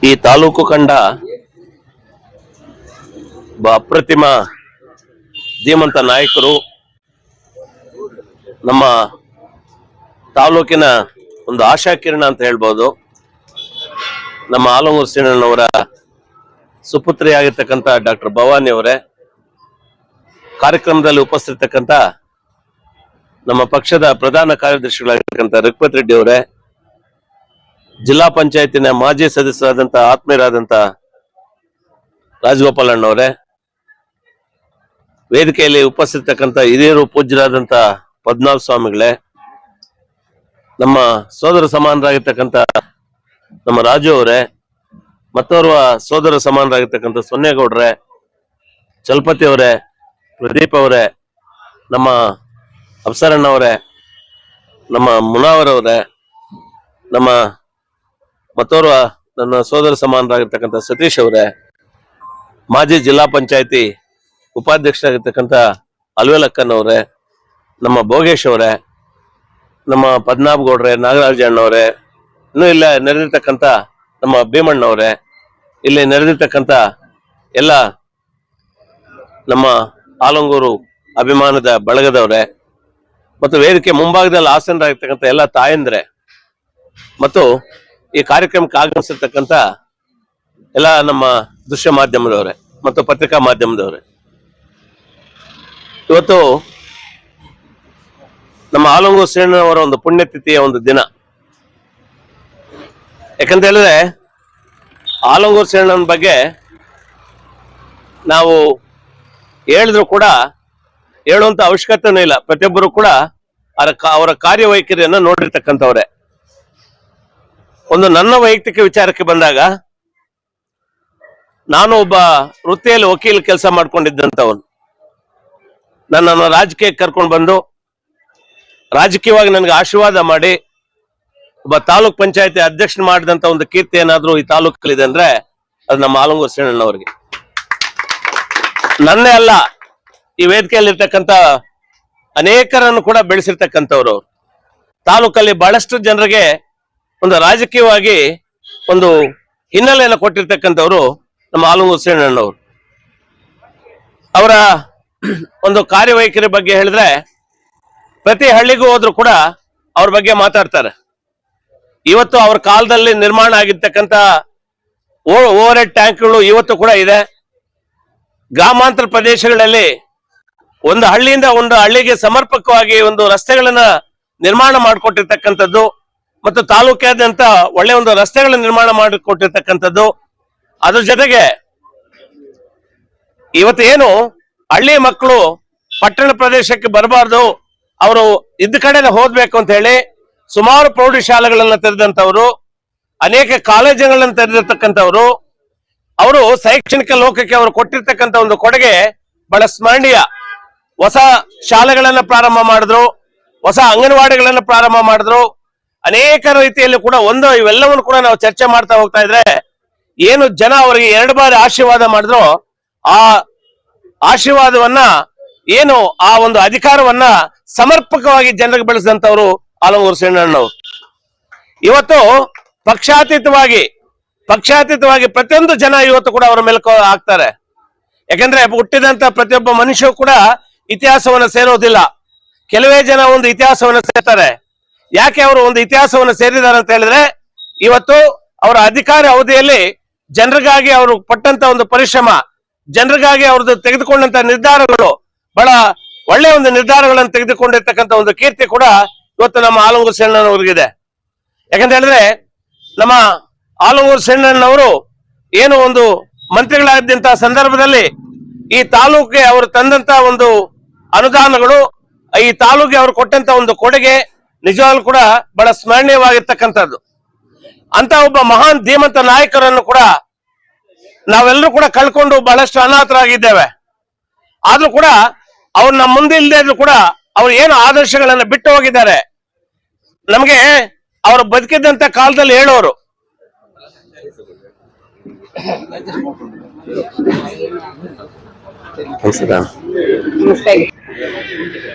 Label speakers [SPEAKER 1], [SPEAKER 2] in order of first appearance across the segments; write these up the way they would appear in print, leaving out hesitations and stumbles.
[SPEAKER 1] ಈ ತಾಲೂಕು ಕಂಡ ಅಪ್ರತಿಮ ಧೀಮಂತ ನಾಯಕರು, ನಮ್ಮ ತಾಲೂಕಿನ ಒಂದು ಆಶಾಕಿರಣ ಅಂತ ಹೇಳ್ಬೋದು. ನಮ್ಮ ಆಲಂಗೂರು ಶ್ರೀಣ್ಣನವರ ಸುಪುತ್ರಿಯಾಗಿರ್ತಕ್ಕಂಥ ಡಾಕ್ಟರ್ ಭವಾನಿ ಅವರೇ, ಕಾರ್ಯಕ್ರಮದಲ್ಲಿ ಉಪಸ್ಥಿತಕ್ಕಂಥ ನಮ್ಮ ಪಕ್ಷದ ಪ್ರಧಾನ ಕಾರ್ಯದರ್ಶಿಗಳಾಗಿರ್ತಕ್ಕಂಥ ರಘುಪತ್ ರೆಡ್ಡಿ ಅವರೇ, ಜಿಲ್ಲಾ ಪಂಚಾಯತಿನ ಮಾಜಿ ಸದಸ್ಯರಾದಂಥ ಆತ್ಮೀಯರಾದಂಥ ರಾಜಗೋಪಾಲಣ್ಣವರೇ, ವೇದಿಕೆಯಲ್ಲಿ ಉಪಸ್ಥಿತಕ್ಕಂಥ ಹಿರಿಯರು ಪೂಜ್ಯರಾದಂಥ ಪದ್ಮನಾಭ ಸ್ವಾಮಿಗಳೇ, ನಮ್ಮ ಸೋದರ ಸಮಾನರಾಗಿರ್ತಕ್ಕಂಥ ನಮ್ಮ ರಾಜು ಅವರೇ, ಮತ್ತೋರ್ವ ಸೋದರ ಸಮಾನರಾಗಿರ್ತಕ್ಕಂಥ ಸೊನ್ನೇಗೌಡ್ರೆ, ಚಲಪತಿ ಅವರೇ, ಪ್ರದೀಪ್ ಅವರೇ, ನಮ್ಮ ಅಫ್ಸರಣ್ಣವರೇ, ನಮ್ಮ ಮುನಾವರವರೇ, ನಮ್ಮ ಮತ್ತೋರ್ವ ನನ್ನ ಸೋದರ ಸಮಾನರಾಗಿರ್ತಕ್ಕಂಥ ಸತೀಶ್ ಅವರೇ, ಮಾಜಿ ಜಿಲ್ಲಾ ಪಂಚಾಯತಿ ಉಪಾಧ್ಯಕ್ಷರಾಗಿರ್ತಕ್ಕಂಥ ಅಲ್ವೇಲಕ್ಕನವರೇ, ನಮ್ಮ ಭೋಗೇಶ್ ಅವರೇ, ನಮ್ಮ ಪದ್ಮನಾಭ ಗೌಡ್ರೆ, ನಾಗರಾಜಣ್ಣವರೇ, ಇನ್ನೂ ಇಲ್ಲ ನೆರೆದಿರ್ತಕ್ಕಂಥ ನಮ್ಮ ಭೀಮಣ್ಣವರೇ, ಇಲ್ಲಿ ನೆರೆದಿರ್ತಕ್ಕಂಥ ಎಲ್ಲ ನಮ್ಮ ಆಲಂಗೂರು ಅಭಿಮಾನದ ಬಳಗದವರೇ, ಮತ್ತು ವೇದಿಕೆ ಮುಂಭಾಗದಲ್ಲಿ ಆಸನರಾಗಿರ್ತಕ್ಕಂಥ ಎಲ್ಲ ತಾಯಂದ್ರೆ, ಮತ್ತು ಈ ಕಾರ್ಯಕ್ರಮಕ್ಕೆ ಆಗಮಿಸಿರ್ತಕ್ಕಂಥ ಎಲ್ಲ ನಮ್ಮ ದೃಶ್ಯ ಮಾಧ್ಯಮದವರೇ ಮತ್ತು ಪತ್ರಿಕಾ ಮಾಧ್ಯಮದವರೇ, ಇವತ್ತು ನಮ್ಮ ಆಲಂಗೂರು ಶ್ರೀಣ್ಣನವರ ಒಂದು ಪುಣ್ಯತಿಥಿಯ ಒಂದು ದಿನ. ಯಾಕಂತ ಹೇಳಿದ್ರೆ ಆಲಂಗೂರು ಶ್ರೀಣ್ಣನ ಬಗ್ಗೆ ನಾವು ಹೇಳಿದ್ರು ಕೂಡ ಹೇಳುವಂತ ಅವಶ್ಯಕತೆನೂ ಇಲ್ಲ. ಪ್ರತಿಯೊಬ್ಬರು ಕೂಡ ಅವರ ಕಾರ್ಯವೈಖರಿಯನ್ನು ನೋಡಿರ್ತಕ್ಕಂಥವ್ರೆ. ಒಂದು ನನ್ನ ವೈಯಕ್ತಿಕ ವಿಚಾರಕ್ಕೆ ಬಂದಾಗ, ನಾನು ಒಬ್ಬ ವೃತ್ತಿಯಲ್ಲಿ ವಕೀಲ ಕೆಲಸ ಮಾಡ್ಕೊಂಡಿದ್ದಂಥವನು. ನನ್ನನ್ನು ರಾಜಕೀಯಕ್ಕೆ ಕರ್ಕೊಂಡು ಬಂದು ರಾಜಕೀಯವಾಗಿ ನನಗೆ ಆಶೀರ್ವಾದ ಮಾಡಿ ಒಬ್ಬ ತಾಲೂಕ್ ಪಂಚಾಯತಿ ಅಧ್ಯಕ್ಷ ಮಾಡಿದಂತ ಒಂದು ಕೀರ್ತಿ ಏನಾದ್ರೂ ಈ ತಾಲೂಕಲ್ಲಿದೆ ಅಂದ್ರೆ ಅದು ನಮ್ಮ ಆಲಂಗೂರು ಶ್ರೀಣ್ಣನವರಿಗೆ. ನನ್ನೇ ಅಲ್ಲ, ಈ ವೇದಿಕೆಯಲ್ಲಿರ್ತಕ್ಕಂಥ ಅನೇಕರನ್ನು ಕೂಡ ಬೆಳೆಸಿರ್ತಕ್ಕಂಥವ್ರು. ತಾಲೂಕಲ್ಲಿ ಬಹಳಷ್ಟು ಜನರಿಗೆ ಒಂದು ರಾಜಕೀಯವಾಗಿ ಒಂದು ಹಿನ್ನೆಲೆಯನ್ನು ಕೊಟ್ಟಿರ್ತಕ್ಕಂಥವ್ರು ನಮ್ಮ ಆಲಂಗೂರು ಶ್ರೀಣ್ಣನವರು. ಅವರ ಒಂದು ಕಾರ್ಯವೈಖರಿ ಬಗ್ಗೆ ಹೇಳಿದ್ರೆ ಪ್ರತಿ ಹಳ್ಳಿಗೂ ಹೋದ್ರು ಕೂಡ ಅವ್ರ ಬಗ್ಗೆ ಮಾತಾಡ್ತಾರೆ. ಇವತ್ತು ಅವ್ರ ಕಾಲದಲ್ಲಿ ನಿರ್ಮಾಣ ಆಗಿರ್ತಕ್ಕಂಥ ಓವರ್ ಹೆಡ್ ಟ್ಯಾಂಕ್ಗಳು ಇವತ್ತು ಕೂಡ ಇದೆ. ಗ್ರಾಮಾಂತರ ಪ್ರದೇಶಗಳಲ್ಲಿ ಒಂದು ಹಳ್ಳಿಯಿಂದ ಒಂದು ಹಳ್ಳಿಗೆ ಸಮರ್ಪಕವಾಗಿ ಒಂದು ರಸ್ತೆಗಳನ್ನ ನಿರ್ಮಾಣ ಮಾಡಿಕೊಟ್ಟಿರ್ತಕ್ಕಂಥದ್ದು, ಮತ್ತು ತಾಲೂಕಾದ್ಯಂತ ಒಳ್ಳೆ ಒಂದು ರಸ್ತೆಗಳ ನಿರ್ಮಾಣ ಮಾಡಿಕೊಟ್ಟಿರ್ತಕ್ಕಂಥದ್ದು. ಅದ್ರ ಜೊತೆಗೆ ಇವತ್ತು ಏನು ಹಳ್ಳಿ ಮಕ್ಕಳು ಪಟ್ಟಣ ಪ್ರದೇಶಕ್ಕೆ ಬರಬಾರ್ದು, ಅವರು ಇದ್ದ ಕಡೆ ಹೋಗ್ಬೇಕು ಅಂತ ಹೇಳಿ ಸುಮಾರು ಪ್ರೌಢಶಾಲೆಗಳನ್ನ ತೆರೆದಂತವ್ರು, ಅನೇಕ ಕಾಲೇಜುಗಳನ್ನ ತೆರೆದಿರ್ತಕ್ಕಂಥವ್ರು. ಅವರು ಶೈಕ್ಷಣಿಕ ಲೋಕಕ್ಕೆ ಅವರು ಕೊಟ್ಟಿರ್ತಕ್ಕಂಥ ಒಂದು ಕೊಡುಗೆ ಬಹಳ ಸ್ಮರಣೀಯ. ಹೊಸ ಶಾಲೆಗಳನ್ನ ಪ್ರಾರಂಭ ಮಾಡಿದ್ರು, ಹೊಸ ಅಂಗನವಾಡಿಗಳನ್ನ ಪ್ರಾರಂಭ ಮಾಡಿದ್ರು. ಅನೇಕ ರೀತಿಯಲ್ಲಿ ಕೂಡ ಇವೆಲ್ಲವನ್ನು ಕೂಡ ನಾವು ಚರ್ಚೆ ಮಾಡ್ತಾ ಹೋಗ್ತಾ ಇದ್ರೆ, ಏನು ಜನ ಅವರಿಗೆ 2 ಬಾರಿ ಆಶೀರ್ವಾದ ಮಾಡಿದ್ರು, ಆ ಆಶೀರ್ವಾದವನ್ನ ಏನು ಆ ಒಂದು ಅಧಿಕಾರವನ್ನ ಸಮರ್ಪಕವಾಗಿ ಜನರಿಗೆ ಬೆಳೆಸಿದಂತವ್ರು ಆಲಂಗೂರು ಶ್ರೀಣ್ಣನವರು. ಇವತ್ತು ಪಕ್ಷಾತೀತವಾಗಿ ಪ್ರತಿಯೊಂದು ಜನ ಇವತ್ತು ಕೂಡ ಅವರ ಮೇಲೆ ಆಗ್ತಾರೆ. ಯಾಕಂದ್ರೆ ಹುಟ್ಟಿದಂತ ಪ್ರತಿಯೊಬ್ಬ ಮನುಷ್ಯ ಕೂಡ ಇತಿಹಾಸವನ್ನ ಸೇರೋದಿಲ್ಲ. ಕೆಲವೇ ಜನ ಒಂದು ಇತಿಹಾಸವನ್ನ ಸೇರ್ತಾರೆ. ಯಾಕೆ ಅವರು ಒಂದು ಇತಿಹಾಸವನ್ನು ಸೇರಿದ್ದಾರೆ ಅಂತ ಹೇಳಿದ್ರೆ, ಇವತ್ತು ಅವರ ಅಧಿಕಾರ ಅವಧಿಯಲ್ಲಿ ಜನರಿಗಾಗಿ ಅವರು ಪಟ್ಟಂತ ಒಂದು ಪರಿಶ್ರಮ, ಜನರಿಗಾಗಿ ಅವ್ರದ್ದು ತೆಗೆದುಕೊಂಡಂತ ನಿರ್ಧಾರಗಳು ಬಹಳ ಒಳ್ಳೆ ಒಂದು ನಿರ್ಧಾರಗಳನ್ನು ತೆಗೆದುಕೊಂಡಿರ್ತಕ್ಕಂಥ ಒಂದು ಕೀರ್ತಿ ಕೂಡ ಇವತ್ತು ನಮ್ಮ ಆಲಂಗೂರು ಶ್ರೀಣ್ಣನವ್ರಿಗಿದೆ. ಯಾಕಂತ ಹೇಳಿದ್ರೆ ನಮ್ಮ ಆಲಂಗೂರು ಶ್ರೀಣ್ಣನವರು ಏನು ಒಂದು ಮಂತ್ರಿಗಳಾದಂತ ಸಂದರ್ಭದಲ್ಲಿ ಈ ತಾಲೂಕಿಗೆ ಅವರು ತಂದಂತ ಒಂದು ಅನುದಾನಗಳು, ಈ ತಾಲೂಕಿಗೆ ಅವರು ಕೊಟ್ಟಂತ ಒಂದು ಕೊಡುಗೆ ನಿಜವಾಗ್ಲೂ ಕೂಡ ಬಹಳ ಸ್ಮರಣೀಯವಾಗಿರ್ತಕ್ಕಂಥದ್ದು. ಅಂತ ಒಬ್ಬ ಮಹಾನ್ ಧೀಮಂತ ನಾಯಕರನ್ನು ಕೂಡ ನಾವೆಲ್ಲರೂ ಕೂಡ ಕಳ್ಕೊಂಡು ಬಹಳಷ್ಟು ಅನಾಥರಾಗಿದ್ದೇವೆ. ಆದ್ರೂ ಕೂಡ ಅವ್ರು ನಮ್ಮ ಮುಂದೆ ಇಲ್ಲದೆ ಇದ್ರು ಕೂಡ ಅವ್ರು ಏನು ಆದರ್ಶಗಳನ್ನ ಬಿಟ್ಟು ಹೋಗಿದ್ದಾರೆ. ನಮಗೆ ಅವರು ಬದುಕಿದ್ದಂತ ಕಾಲದಲ್ಲಿ ಹೇಳೋರು,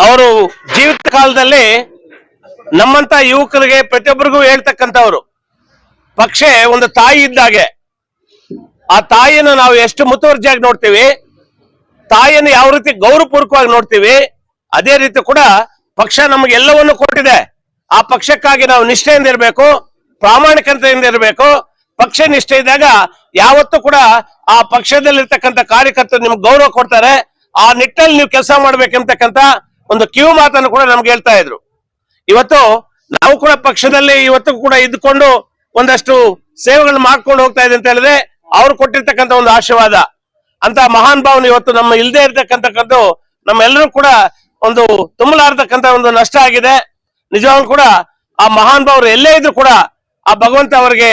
[SPEAKER 1] ಅವರು ಜೀವಿತ ಕಾಲದಲ್ಲಿ ನಮ್ಮಂತ ಯುವಕರಿಗೆ ಪ್ರತಿಯೊಬ್ಬರಿಗೂ ಹೇಳ್ತಕ್ಕಂಥವ್ರು, ಪಕ್ಷ ಒಂದು ತಾಯಿ ಇದ್ದಾಗೆ. ಆ ತಾಯಿಯನ್ನು ನಾವು ಎಷ್ಟು ಮುತುವರ್ಜಿಯಾಗಿ ನೋಡ್ತೀವಿ, ತಾಯಿಯನ್ನು ಯಾವ ರೀತಿ ಗೌರವಪೂರ್ವಕವಾಗಿ ನೋಡ್ತೀವಿ, ಅದೇ ರೀತಿ ಕೂಡ ಪಕ್ಷ ನಮಗೆ ಎಲ್ಲವನ್ನು ಕೊಟ್ಟಿದೆ. ಆ ಪಕ್ಷಕ್ಕಾಗಿ ನಾವು ನಿಷ್ಠೆಯಿಂದ ಇರಬೇಕು, ಪ್ರಾಮಾಣಿಕತೆಯಿಂದ ಇರಬೇಕು. ಪಕ್ಷ ನಿಷ್ಠೆ ಇದ್ದಾಗ ಯಾವತ್ತೂ ಕೂಡ ಆ ಪಕ್ಷದಲ್ಲಿರ್ತಕ್ಕಂಥ ಕಾರ್ಯಕರ್ತರು ನಿಮ್ಗೆ ಗೌರವ ಕೊಡ್ತಾರೆ. ಆ ನಿಟ್ಟಲ್ಲಿ ನೀವು ಕೆಲಸ ಮಾಡ್ಬೇಕಂತಕ್ಕಂಥ ಒಂದು ಕಿವಿ ಮಾತನ್ನು ಕೂಡ ನಮ್ಗೆ ಹೇಳ್ತಾ ಇದ್ರು. ಇವತ್ತು ನಾವು ಕೂಡ ಪಕ್ಷದಲ್ಲಿ ಇವತ್ತು ಕೂಡ ಇದ್ಕೊಂಡು ಒಂದಷ್ಟು ಸೇವೆಗಳು ಮಾಡ್ಕೊಂಡು ಹೋಗ್ತಾ ಇದೆ ಅಂತ ಹೇಳಿದ್ರೆ ಅವ್ರು ಕೊಟ್ಟಿರ್ತಕ್ಕಂಥ ಒಂದು ಆಶೀರ್ವಾದ. ಅಂತ ಮಹಾನ್ ಭಾವನೆ ಇವತ್ತು ನಮ್ಮ ಇಲ್ಲದೆ ಇರ್ತಕ್ಕಂಥದ್ದು ನಮ್ಮೆಲ್ಲರೂ ಕೂಡ ಒಂದು ತುಂಬಲಾರತಕ್ಕಂಥ ಒಂದು ನಷ್ಟ ಆಗಿದೆ. ನಿಜವಾಗ್ಲೂ ಕೂಡ ಆ ಮಹಾನ್ ಭಾವರು ಎಲ್ಲೇ ಇದ್ರು ಕೂಡ ಆ ಭಗವಂತ ಅವರಿಗೆ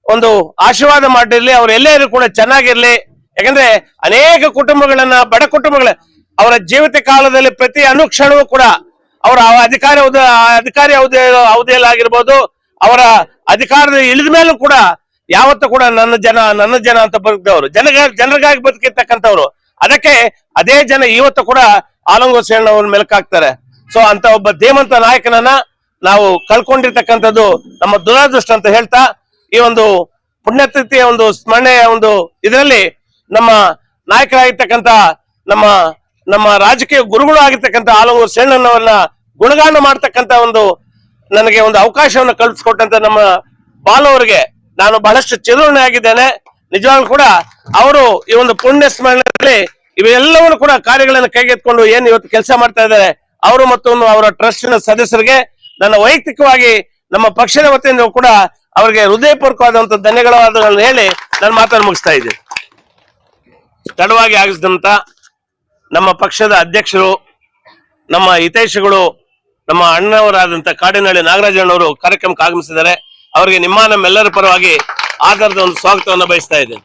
[SPEAKER 1] ಒಂದು ಆಶೀರ್ವಾದ ಮಾಡಿರ್ಲಿ, ಅವ್ರು ಎಲ್ಲೇ ಇದ್ರು ಕೂಡ ಚೆನ್ನಾಗಿರ್ಲಿ. ಯಾಕಂದ್ರೆ ಅನೇಕ ಕುಟುಂಬಗಳನ್ನ, ಬಡ ಕುಟುಂಬಗಳ ಅವರ ಜೀವಿತ ಕಾಲದಲ್ಲಿ ಪ್ರತಿ ಅನುಕ್ಷಣವೂ ಕೂಡ ಅವರ ಅಧಿಕಾರಿ ಅವಧಿಯಲ್ಲಾಗಿರ್ಬೋದು, ಅವರ ಅಧಿಕಾರದ ಇಳಿದ ಮೇಲೂ ಕೂಡ ಯಾವತ್ತೂ ಕೂಡ ನನ್ನ ಜನ ಅಂತ ಬದುಕಿದವರು, ಜನರಿಗಾಗಿ ಬದುಕಿರ್ತಕ್ಕಂಥವ್ರು. ಅದಕ್ಕೆ ಅದೇ ಜನ ಇವತ್ತು ಕೂಡ ಆಲಂಗೂರು ಸೇನವ್ರ ಮೆಲುಕಾಗ್ತಾರೆ. ಸೊ ಅಂತ ಒಬ್ಬ ಧೀಮಂತ ನಾಯಕನನ್ನ ನಾವು ಕಳ್ಕೊಂಡಿರ್ತಕ್ಕಂಥದ್ದು ನಮ್ಮ ದುರಾದೃಷ್ಟ ಅಂತ ಹೇಳ್ತಾ, ಈ ಒಂದು ಪುಣ್ಯತಿಥಿಯ ಒಂದು ಸ್ಮರಣೆಯ ಒಂದು ಇದರಲ್ಲಿ ನಮ್ಮ ನಾಯಕರಾಗಿರ್ತಕ್ಕಂಥ ನಮ್ಮ ರಾಜಕೀಯ ಗುರುಗಳು ಆಗಿರ್ತಕ್ಕಂಥ ಆಲಂಗೂರು ಸೇನಣ್ಣವರನ್ನ ಗುಣಗಾನ ಮಾಡ್ತಕ್ಕಂಥ ನನಗೆ ಒಂದು ಅವಕಾಶವನ್ನು ಕಲ್ಪಿಸ್ಕೊಟ್ಟಂತ ನಮ್ಮ ಬಾಲು ಅವರಿಗೆ ನಾನು ಬಹಳಷ್ಟು ಚಿರಋಣಿ ಆಗಿದ್ದೇನೆ. ನಿಜವಾಗ್ಲೂ ಕೂಡ ಅವರು ಈ ಒಂದು ಪುಣ್ಯ ಸ್ಮರಣೆಯಲ್ಲಿ ಇವೆಲ್ಲವನ್ನು ಕೂಡ ಕಾರ್ಯಗಳನ್ನು ಕೈಗೆತ್ಕೊಂಡು ಏನ್ ಇವತ್ತು ಕೆಲಸ ಮಾಡ್ತಾ ಇದ್ದಾರೆ ಅವರು ಮತ್ತು ಅವರ ಟ್ರಸ್ಟಿನ ಸದಸ್ಯರಿಗೆ ನನ್ನ ವೈಯಕ್ತಿಕವಾಗಿ ನಮ್ಮ ಪಕ್ಷದ ವತಿಯಿಂದ ಕೂಡ ಅವರಿಗೆ ಹೃದಯಪೂರ್ವಕವಾದಂತ ಧನ್ಯವಾದಗಳನ್ನು ಹೇಳಿ ನಾನು ಮಾತನ್ನು ಮುಗಿಸ್ತಾ ಇದ್ದೇನೆ. ತಡವಾಗಿ ಆಗಿಸಿದಂತ ನಮ್ಮ ಪಕ್ಷದ ಅಧ್ಯಕ್ಷರು, ನಮ್ಮ ಹಿತೈಷಿಗಳು, ನಮ್ಮ ಅಣ್ಣವರಾದಂತ ಕಾಡಿನಹಳ್ಳಿ ನಾಗರಾಜಣ್ಣವರು ಕಾರ್ಯಕ್ರಮಕ್ಕೆ ಆಗಮಿಸಿದ್ದಾರೆ. ಅವರಿಗೆ ನಮ್ಮೆಲ್ಲರ ಪರವಾಗಿ ಆಧಾರದ ಒಂದು ಸ್ವಾಗತವನ್ನು ಬಯಸ್ತಾ ಇದ್ದೇನೆ.